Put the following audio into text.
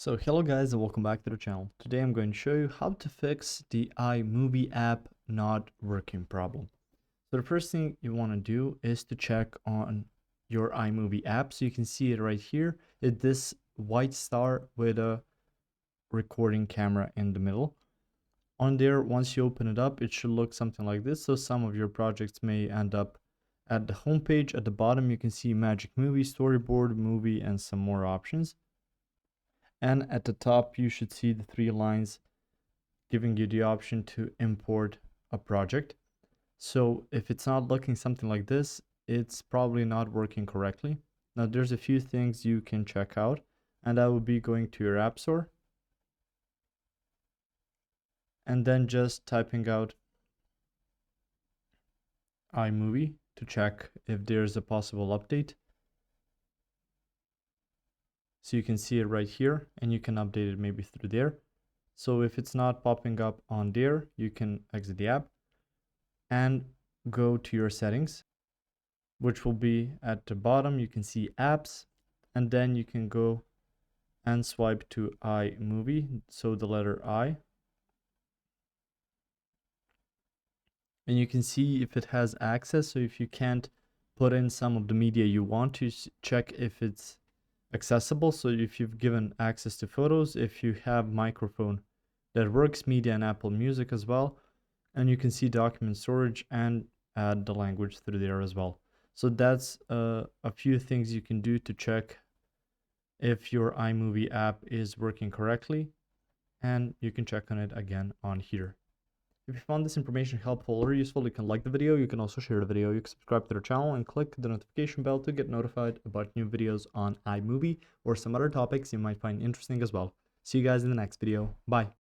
So hello guys and welcome back to the channel. Today I'm going to show you how to fix the iMovie app not working problem. So the first thing you want to do is to check on your iMovie app. So you can see it right here. It's this white star with a recording camera in the middle. On there, once you open it up, it should look something like this. So some of your projects may end up at the home page. At the bottom, you can see Magic Movie, Storyboard, Movie, and some more options. And at the top, you should see the 3 lines giving you the option to import a project. So if it's not looking something like this, it's probably not working correctly. Now there's a few things you can check out, and that would be going to your app store and then just typing out iMovie to check if there's a possible update. So you can see it right here and you can update it maybe through there. So if it's not popping up on there, you can exit the app and go to your settings, which will be at the bottom. You can see apps, and then you can go and swipe to iMovie, so the letter I. And you can see if it has access. So if you can't put in some of the media you want to, check if it's accessible. So if you've given access to photos, if you have microphone that works, media and Apple Music as well. And you can see document storage and add the language through there as well. So that's a few things you can do to check if your iMovie app is working correctly, and you can check on it again on here. If you found this information helpful or useful, you can like the video. You can also share the video. You can subscribe to the channel and click the notification bell to get notified about new videos on iMovie or some other topics you might find interesting as well. See you guys in the next video. Bye.